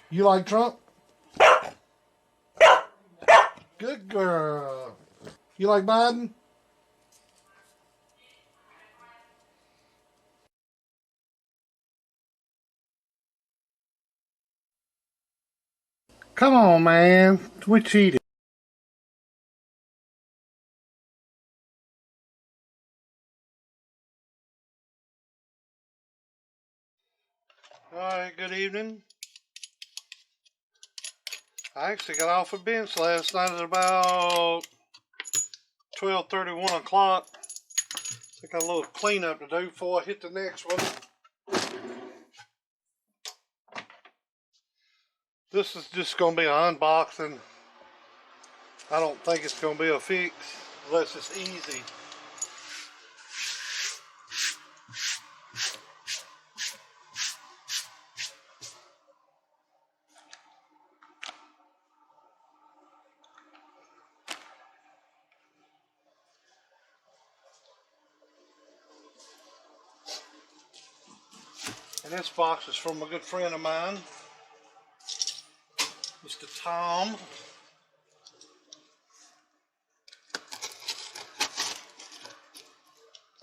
You like Trump? Good girl. You like Biden? Come on, man. We cheated. Alright, good evening. I actually got off a bench last night at about 12:30, 1 o'clock. I got a little cleanup to do before I hit the next one. This is just going to be an unboxing. I don't think it's going to be a fix unless it's easy. And this box is from a good friend of mine, Mr. Tom.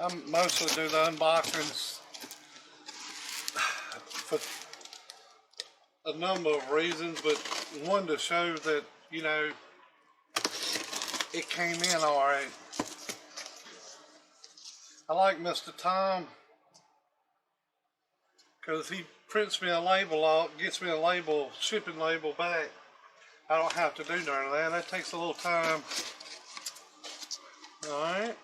I mostly do the unboxings for a number of reasons, but one to show that, you know, it came in alright. I like Mr. Tom because he prints me a label out, gets me a label, shipping label back. I don't have to do none of that. That takes a little time. Alright.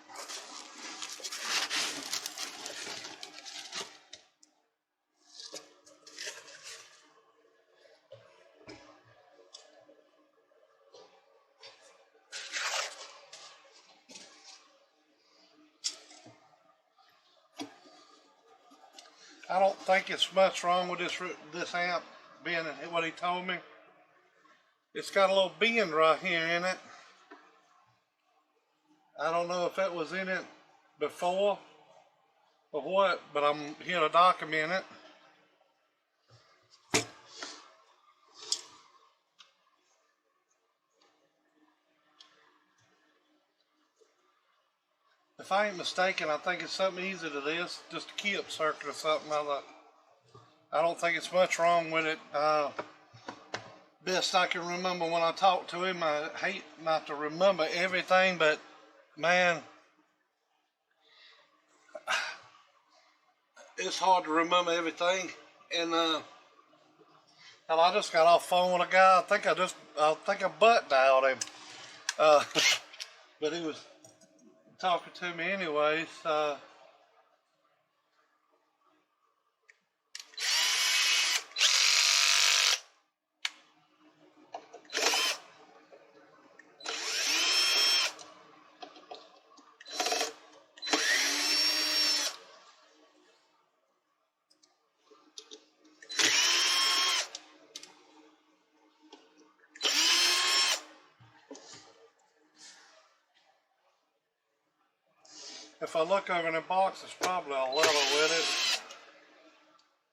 I don't think it's much wrong with this amp being what he told me. It's got a little bend right here in it. I don't know if that was in it before or what, but I'm here to document it. If I ain't mistaken, I think it's something easy to this, just a keyup circuit or something. I don't think it's much wrong with it. Best I can remember when I talked to him, I hate not to remember everything, but man, it's hard to remember everything. And hell, I just got off the phone with a guy. I think I butt dialed him. Uh, but he was talking to me anyways. If I look over in the box, it's probably a level with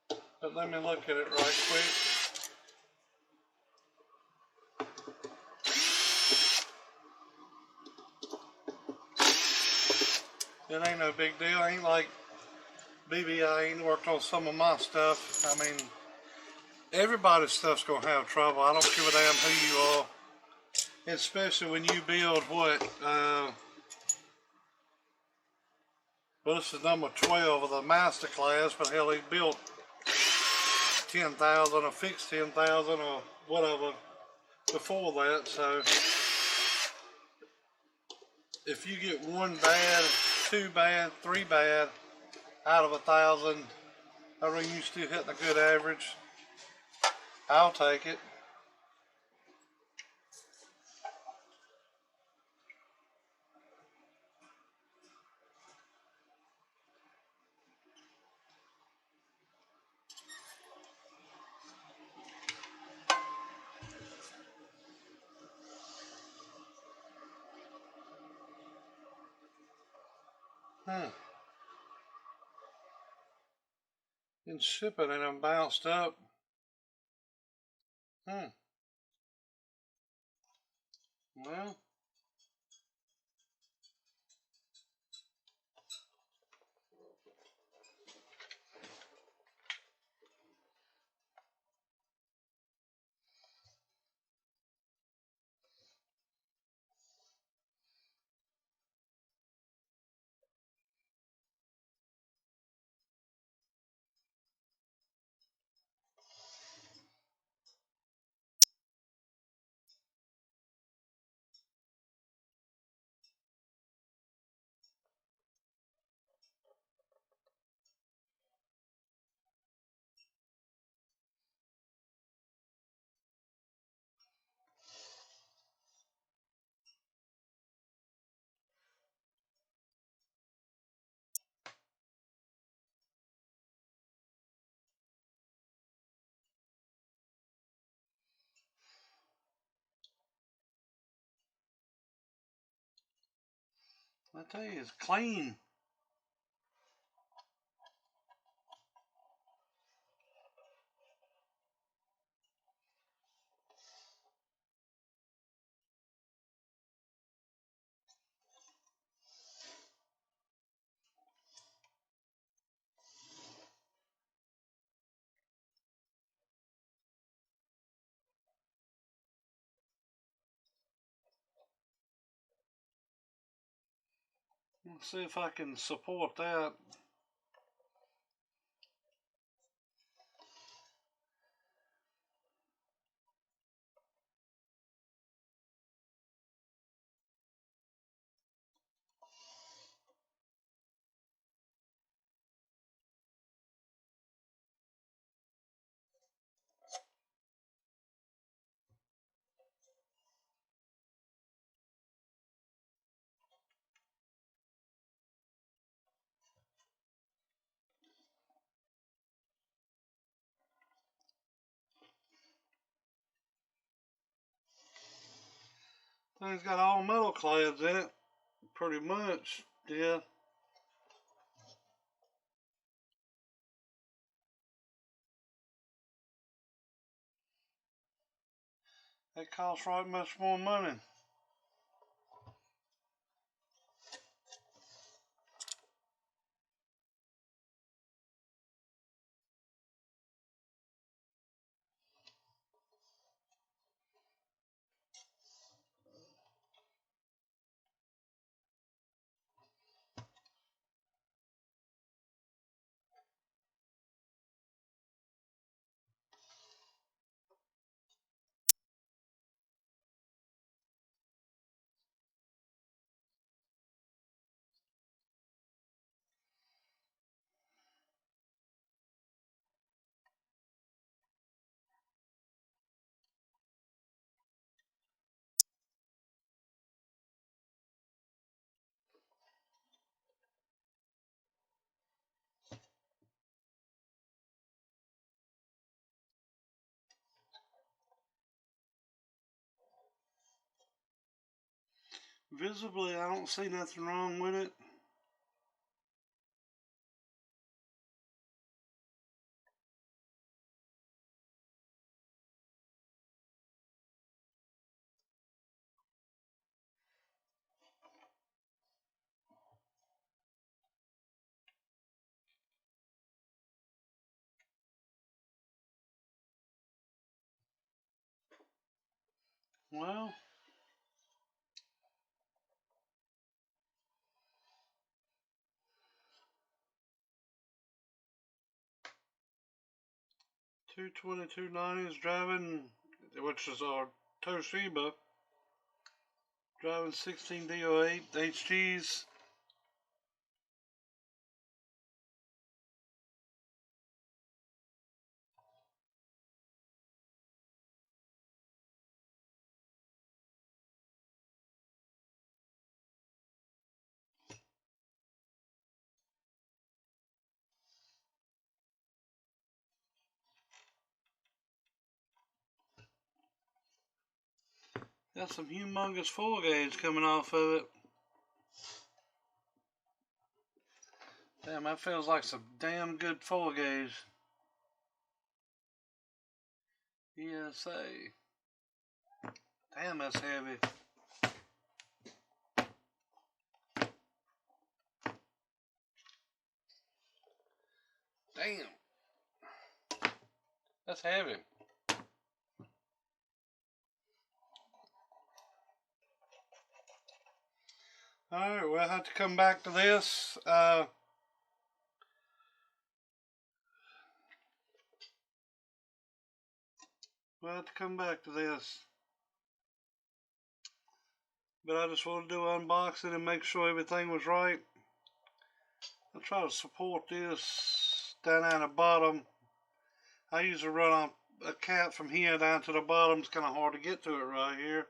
it. But let me look at it right quick. It ain't no big deal. Ain't like BBI ain't worked on some of my stuff. I mean, everybody's stuff's gonna have trouble. I don't give a damn who you are. Especially when you build what? Well, this is number 12 of the master class, but hell, he built 10,000 or fixed 10,000 or whatever before that. So if you get one bad, two bad, three bad out of 1,000, I reckon you still hitting a good average. I'll take it. And shipping and I'm bounced up. Hmm. Well, I tell you, it's clean. Let's see if I can support that. Thing's got all metal clads in it, pretty much. Yeah. It costs right much more money. Visibly, I don't see nothing wrong with it. Well, 22290 is driving, which is our Toshiba, driving 16D08 HGs. Got some humongous full gauge coming off of it. Damn, that feels like some damn good full gauge. ESA. Damn, that's heavy. Damn. That's heavy. Alright, we'll have to come back to this. We'll have to come back to this. But I just want to do an unboxing and make sure everything was right. I'll try to support this down at the bottom. I usually run a cap from here down to the bottom. It's kind of hard to get to it right here.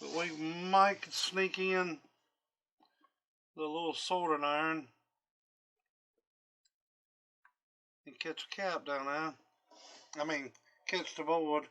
But we might sneak in the little soldering iron and catch a cap down there. I mean, catch the board.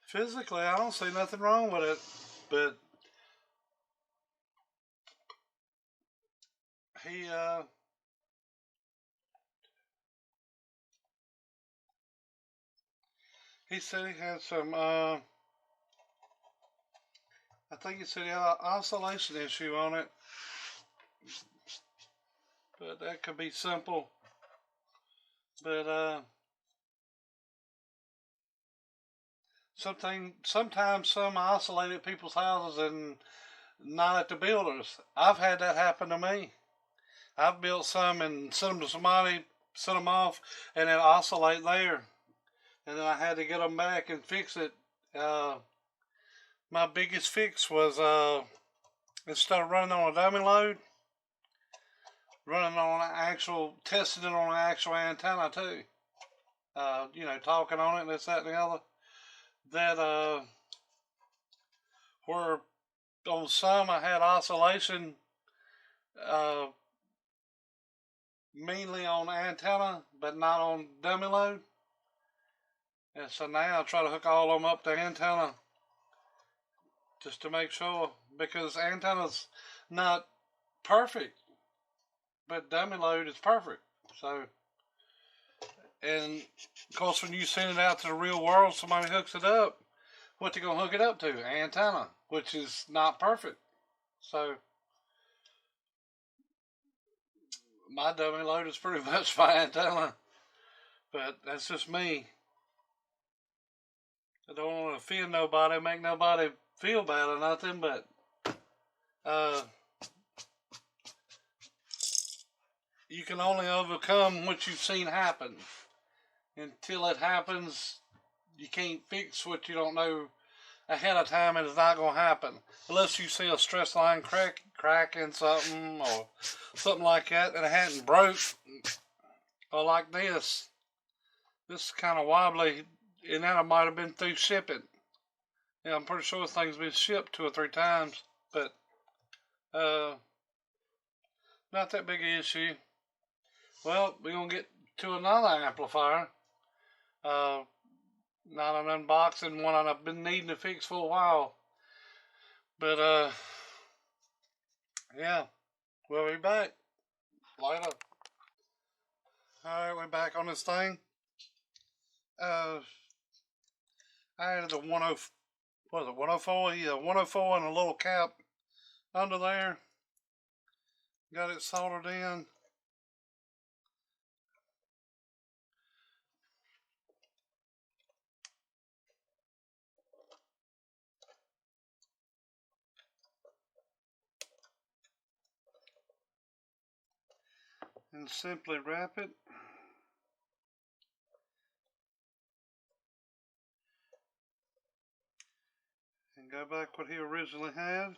Physically, I don't see nothing wrong with it, but he said he had some I think he said he had an oscillation issue on it, but that could be simple. But sometimes some oscillate at people's houses and not at the builders. I've had that happen to me. I've built some and sent them to somebody, sent them off, and it oscillate there. And then I had to get them back and fix it. My biggest fix was instead of running on a dummy load, running on an actual, testing it on an actual antenna too. You know, talking on it and this, that, and the other. That where on some I had oscillation mainly on antenna, but not on dummy load. And so now I try to hook all of them up to antenna just to make sure, because antenna's not perfect, but dummy load is perfect. So, and of course when you send it out to the real world, somebody hooks it up, what they gonna hook it up to? Antenna, which is not perfect. So my dummy load is pretty much my antenna, but that's just me. I don't want to offend nobody, make nobody feel bad or nothing, but you can only overcome what you've seen happen. Until it happens, you can't fix what you don't know ahead of time, and it's not going to happen. Unless you see a stress line cracking something or something like that and it hadn't broke. Or like this. This is kind of wobbly, and that might have been through shipping. Yeah, I'm pretty sure this thing's been shipped 2 or 3 times, but not that big an issue. Well, we're gonna get to another amplifier. Not an unboxing, one I've been needing to fix for a while. But yeah, we'll be back later. Alright, we're back on this thing. I added the 10, what is it, 104? Yeah, 104 and a little cap under there. Got it soldered in. And simply wrap it. And go back what he originally had.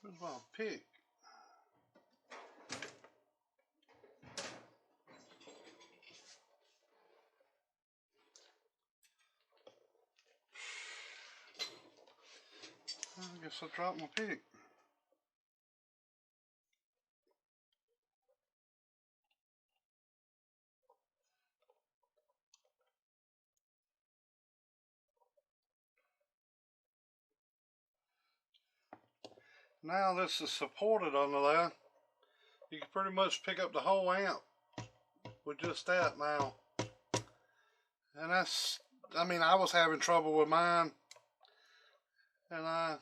Where's my pick? I guess I dropped my pick. Now this is supported under there. You can pretty much pick up the whole amp with just that now. And that's, I mean, I was having trouble with mine, and I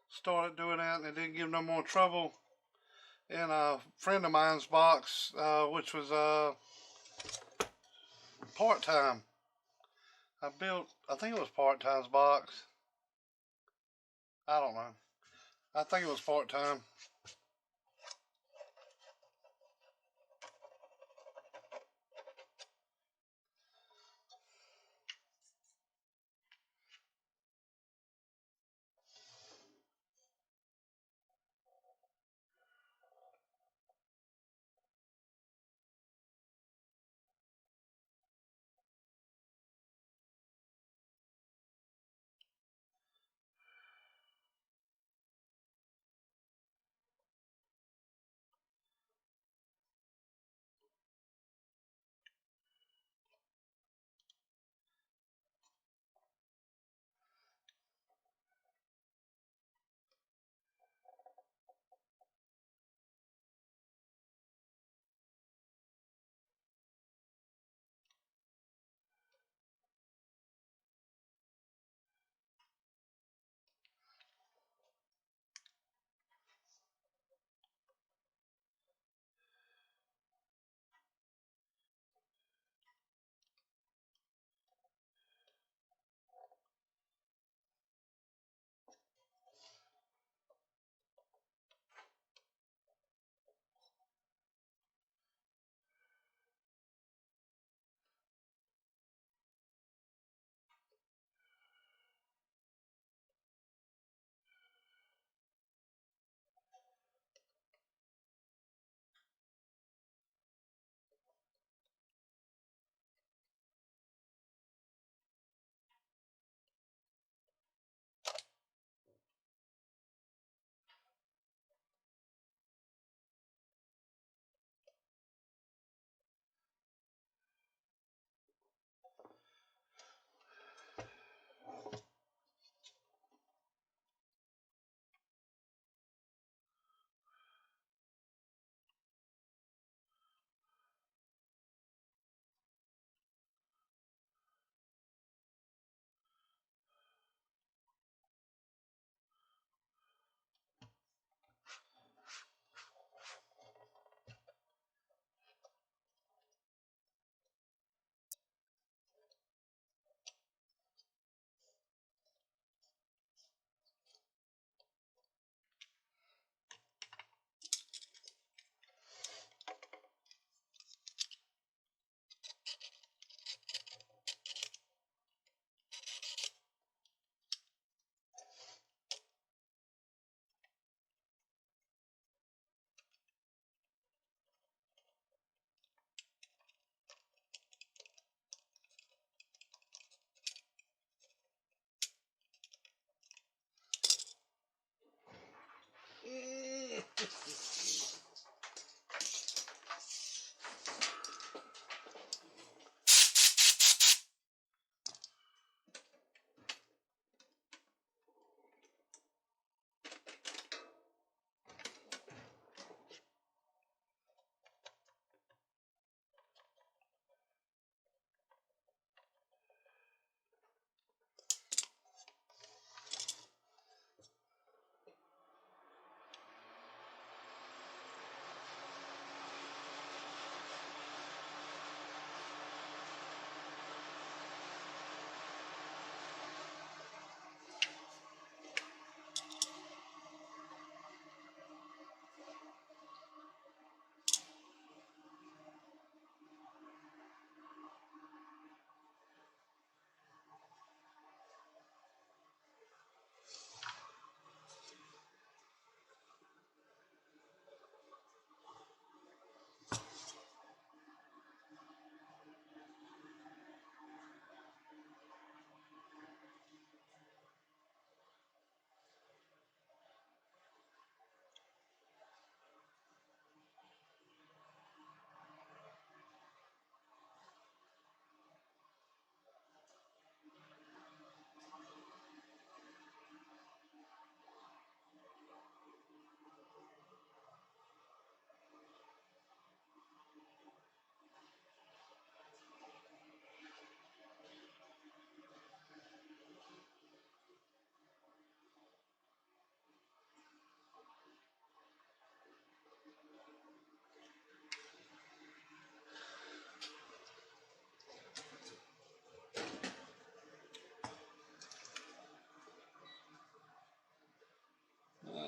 started doing that, and it didn't give no more trouble in a friend of mine's box, which was part-time. I think it was part-time's box. I don't know. I think it was part-time.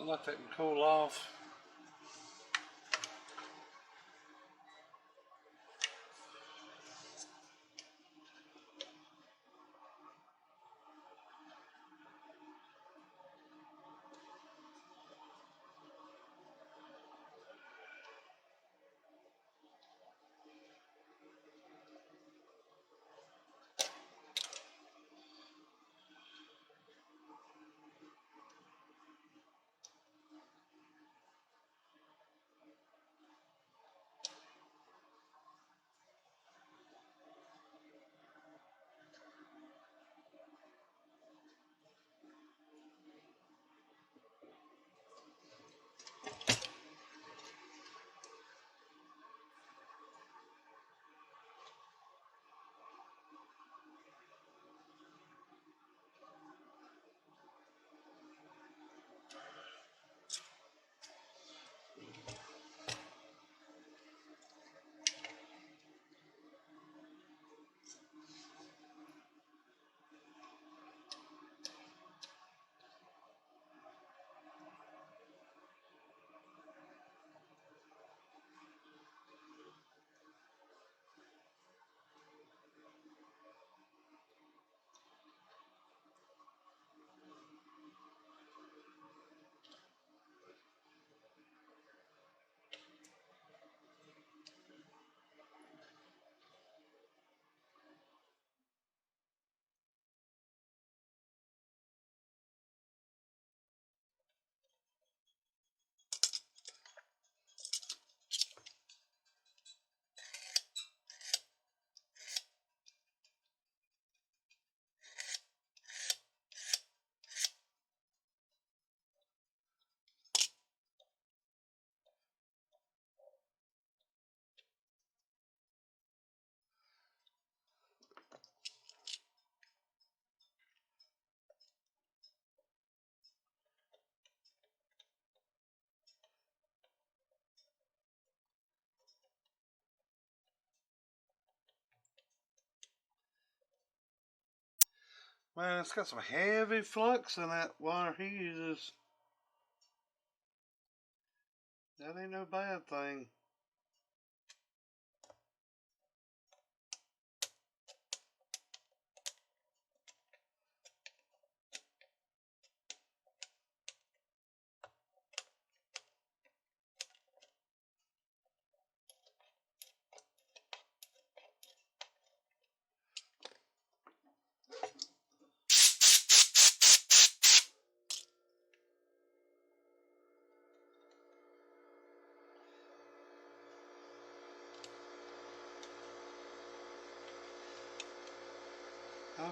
Let that cool off. Man, it's got some heavy flux in that wire he uses. That ain't no bad thing.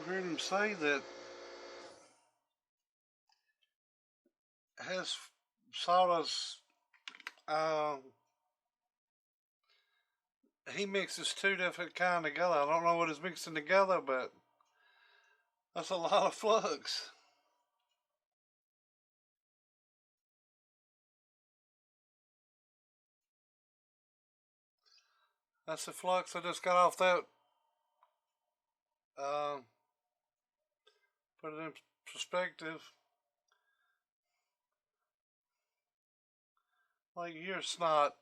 I've heard him say that his sawdust, he mixes two different kind together. I don't know what he's mixing together, but that's a lot of flux. That's the flux I just got off that. Uh, Put it in perspective. Like your snot.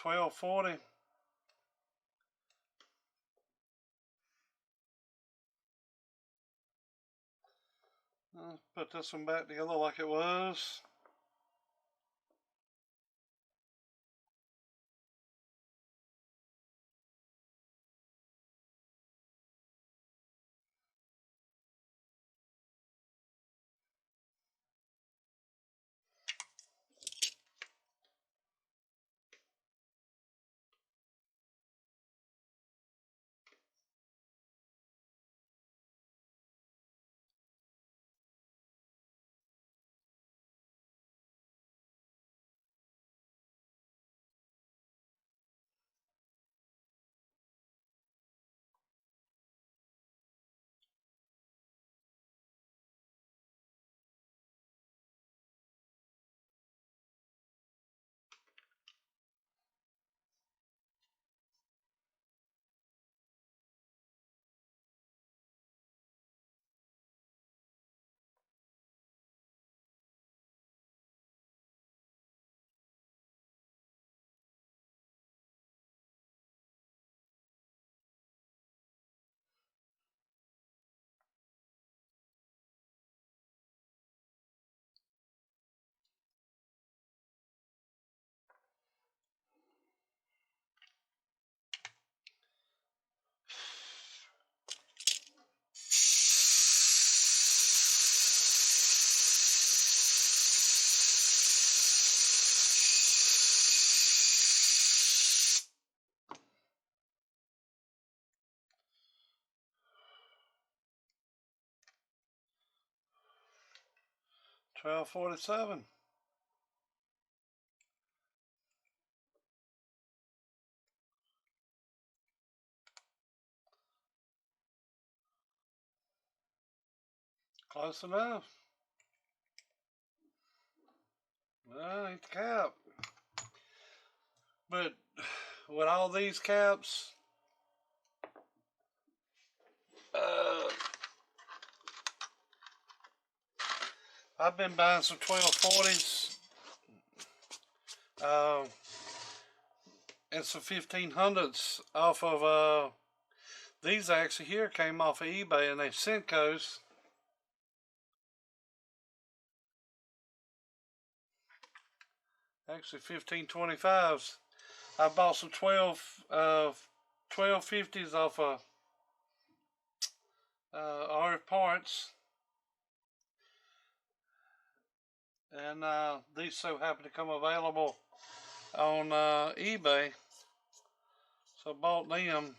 1240. Let's put this one back together like it was. $12.47. Close enough. Well, ain't the cap. But with all these caps, I've been buying some 1240s and some 1500s off of, these actually here came off of eBay, and they Senkos. Actually 1525s. I bought some 1250s off of RF Parts. And these so happen to come available on eBay, so I bought them.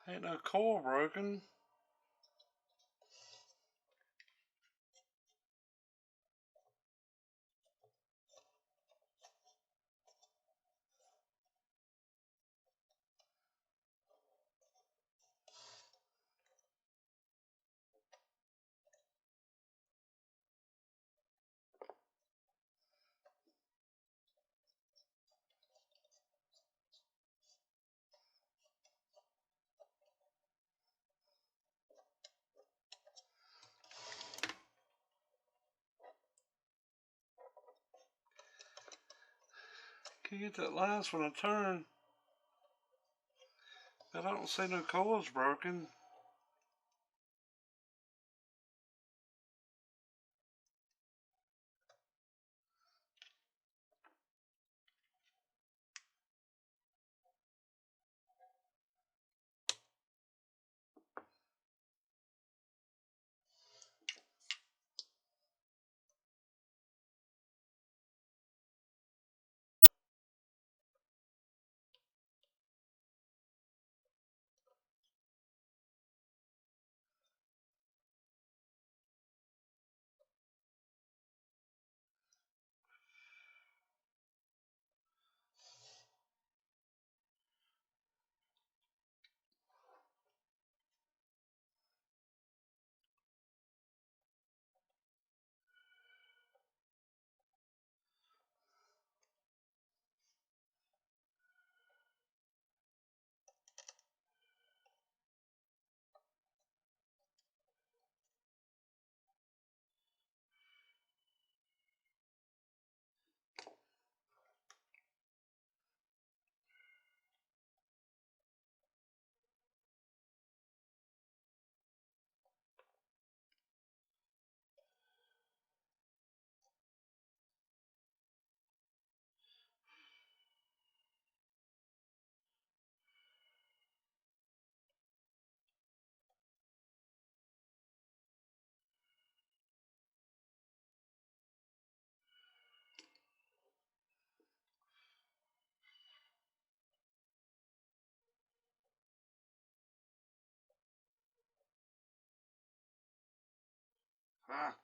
Ain't no core broken. Can't get that last one to turn, but I don't see no cores broken. Ah.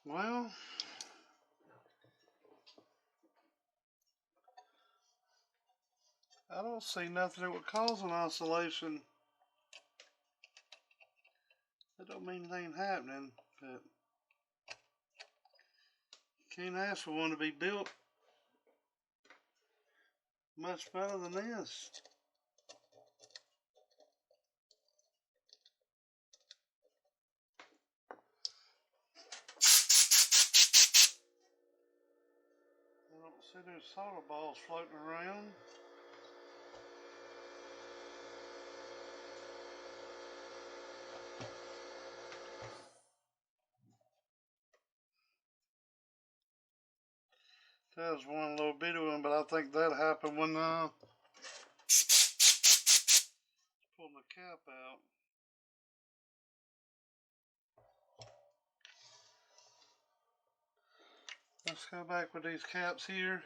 Well, I don't see nothing that would cause an oscillation. That don't mean it ain't happening, but you can't ask for one to be built much better than this. I don't see those solder balls floating around. There's one little bitty one, but I think that happened when pulling the cap out. Let's go back with these caps here.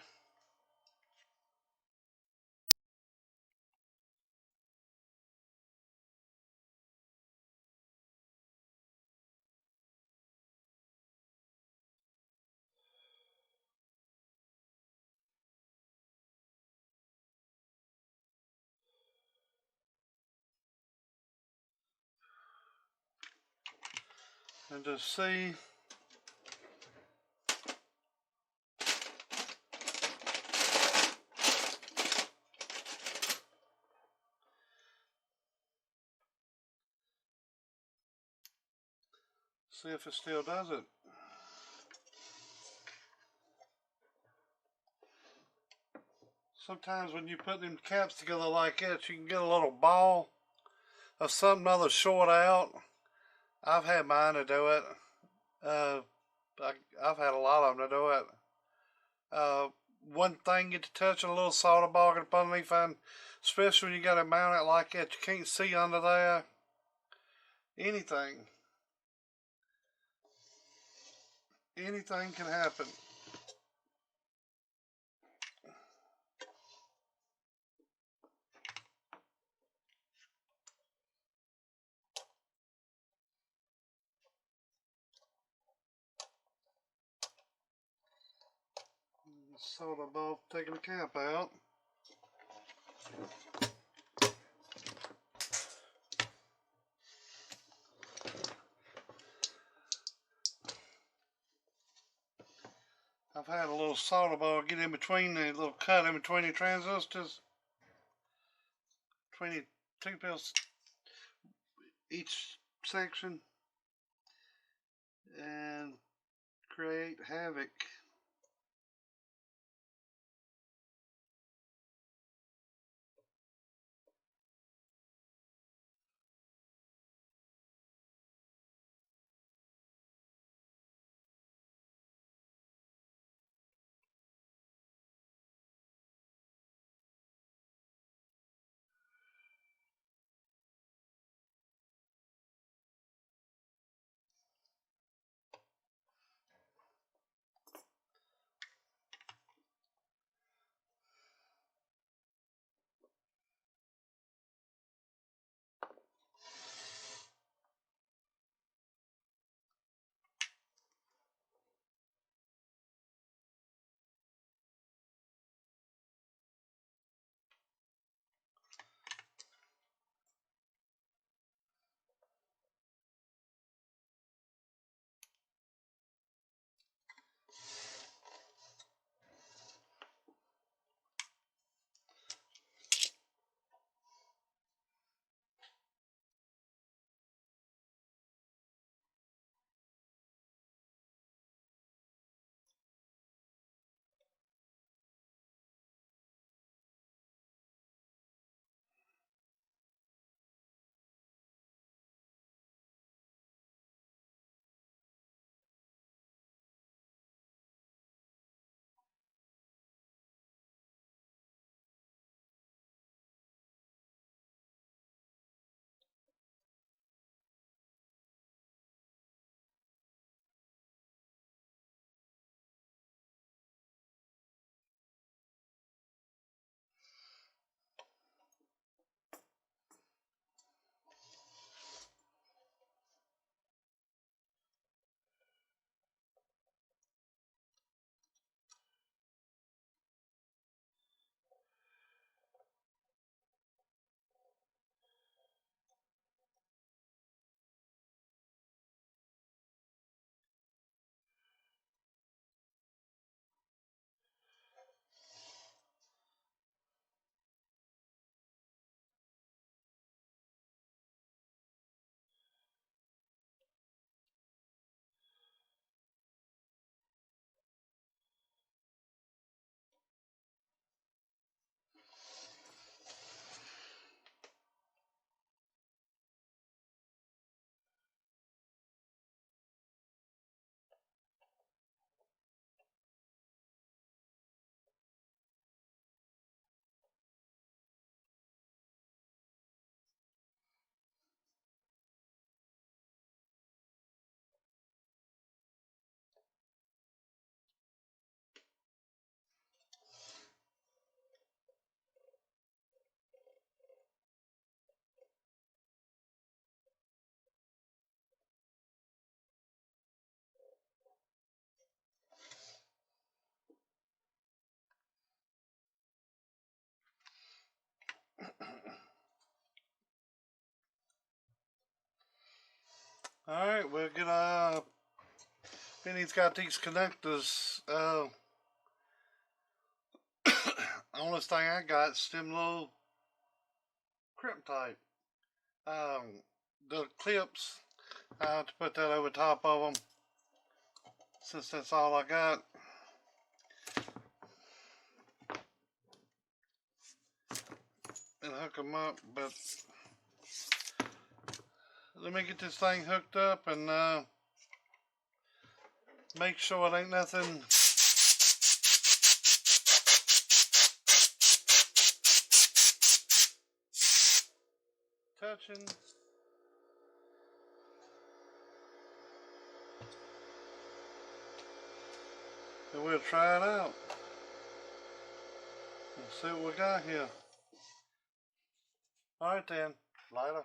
And just see if it still does it. Sometimes when you put them caps together like that, you can get a little ball of something other short out. I've had mine to do it. I've had a lot of them to do it. One thing get to touching a little solder ball up underneath, and especially when you got to mount it like that, you can't see under there. Anything can happen. Solder ball taking the cap out. I've had a little solder ball get in between the little cut in between the transistors. 22 pills each section, and create havoc. Alright, we'll get Benny's got these connectors. Only thing I got is them little crimp type. The clips, I have to put that over top of them since that's all I got. And hook them up, but let me get this thing hooked up and make sure it ain't nothing touching. And we'll try it out. Let's see what we got here. Alright then, later.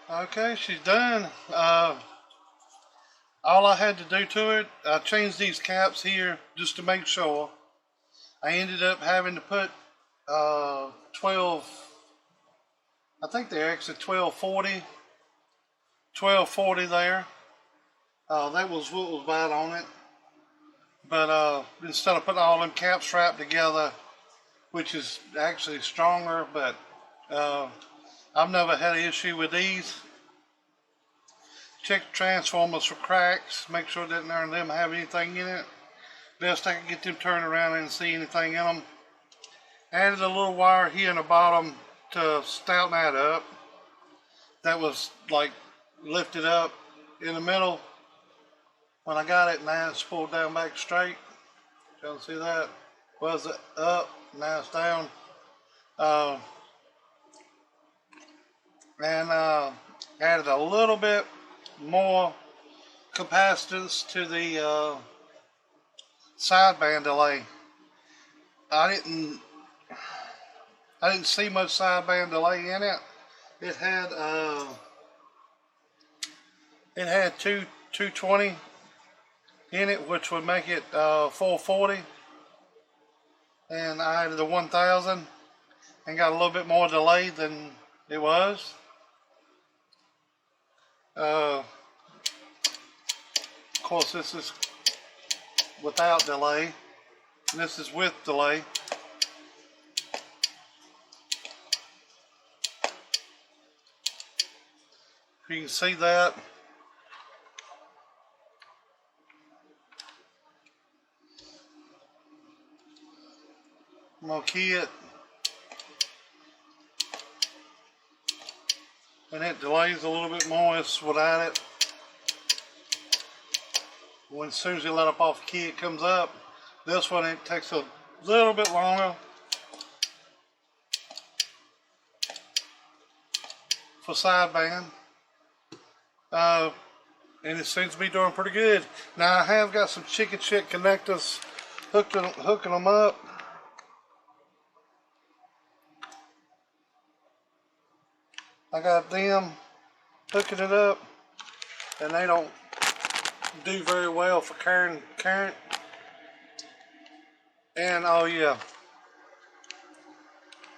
Okay, she's done. All I had to do to it, I changed these caps here just to make sure. I ended up having to put 12, I think they're actually 1240 there. That was what was bad on it. But instead of putting all them caps wrapped together, which is actually stronger, but I've never had an issue with these. Check the transformers for cracks, make sure that none of them have anything in it. Best I can get them turned around and see anything in them. Added a little wire here in the bottom to stouten that up. That was like lifted up in the middle. When I got it, now it's pulled down back straight. Y'all see that? Was it up? Now it's down. Added a little bit more capacitance to the sideband delay. I didn't see much sideband delay in it. It had 220 in it, which would make it 440, and I added the 1000 and got a little bit more delay than it was. Of course, this is without delay, and this is with delay. You can see that. I'm gonna key it, and it delays a little bit more without it. As soon as you let up off the key, it comes up. This one, it takes a little bit longer for sideband, and it seems to be doing pretty good. Now I have got some chicken shit connectors hooking them up. I got them hooking it up, and they don't do very well for current. And oh yeah,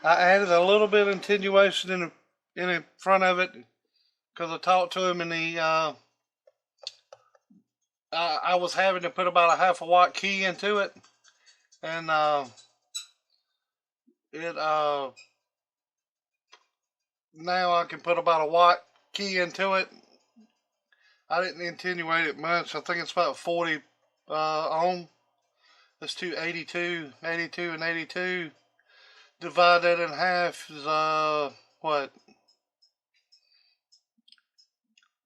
I added a little bit of attenuation in the front of it because I talked to him, and I was having to put about a half a watt key into it, and now I can put about a watt key into it. I didn't attenuate it much. I think it's about 40 ohm. Let's do 82 and 82. Divide that in half is what?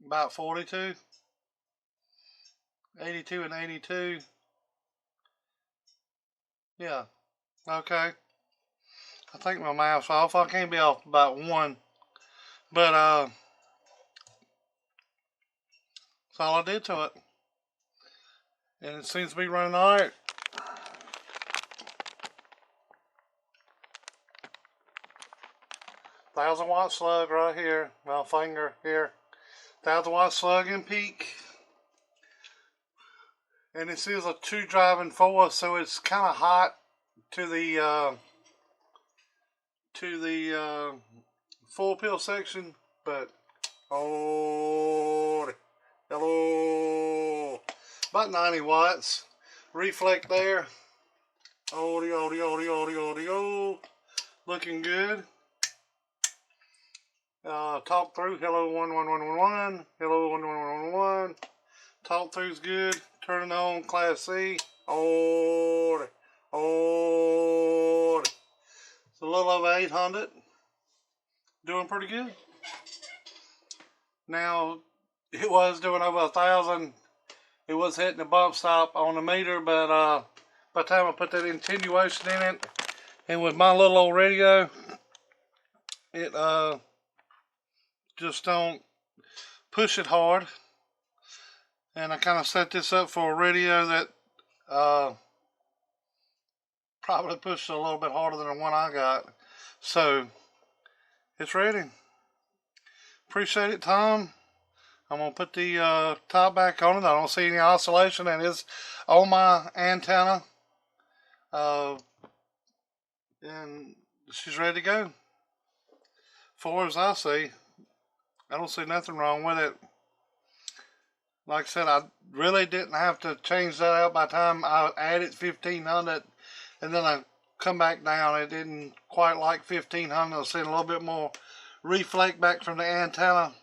About 42. 82 and 82. Yeah. Okay. I think my math's off. I can't be off about 1. But that's all I did to it. And it seems to be running alright. $1,000-watt slug right here. My finger here. 1,000-watt slug in peak. And this is a 2 driving force, so it's kind of hot to the full pill section, but Oh, hello. About 90 watts. Reflect there. Oh. Looking good. Talk through. Hello 11111. Hello 11111. Talk through's good. Turn it on. Class C. Oh. It's a little over 800. Doing pretty good. Now, it was doing over 1,000. It was hitting the bump stop on the meter, but by the time I put that attenuation in it, and with my little old radio, it just don't push it hard. And I kind of set this up for a radio that probably pushed a little bit harder than the one I got. So, it's ready. Appreciate it, Tom. I'm going to put the top back on it. I don't see any oscillation, and it's on my antenna. And she's ready to go. Far as I see, I don't see nothing wrong with it. Like I said, I really didn't have to change that out by the time I added 1500, and then I come back down. It didn't quite like 1500. I was seeing a little bit more reflect back from the antenna.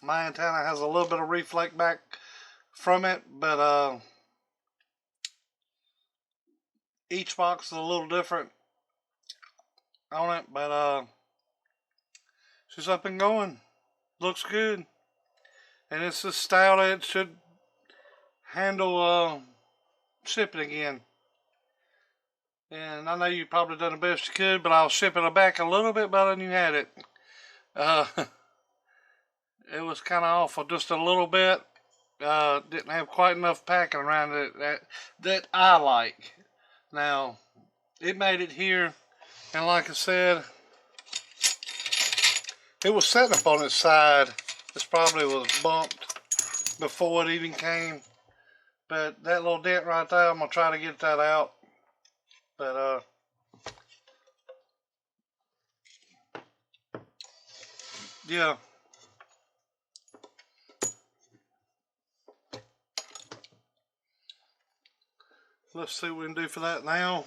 My antenna has a little bit of reflect back from it, but each box is a little different on it, but she's up and going. Looks good. And it's the style that should handle shipping again. And I know you probably done the best you could, but I'll ship it back a little bit better than you had it. It was kind of awful, just a little bit. Didn't have quite enough packing around it that I like. Now, it made it here, and like I said, it was sitting up on its side. This probably was bumped before it even came. But that little dent right there, I'm going to try to get that out. But, yeah. Let's see what we can do for that now.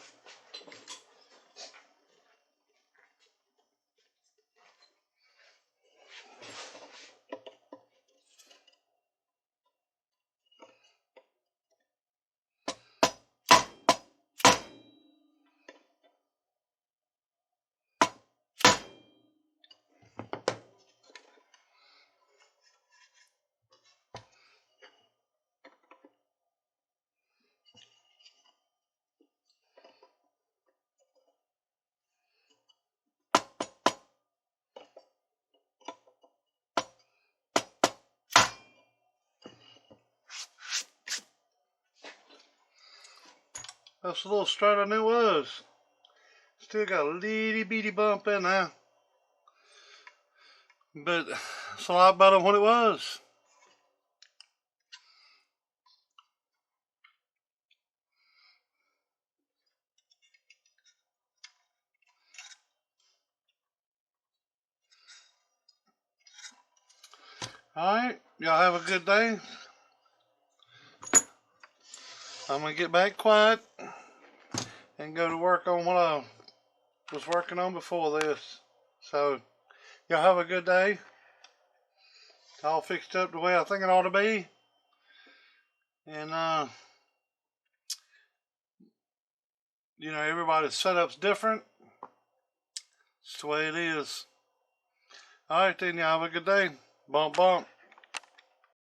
That's a little straighter than it was. Still got a little bitty bump in there. But it's a lot better than what it was. Alright, y'all have a good day. I'm going to get back quiet and go to work on what I was working on before this. So, y'all have a good day. All fixed up the way I think it ought to be. And, you know, everybody's setup's different. It's the way it is. Alright then, y'all have a good day. Bump, bump.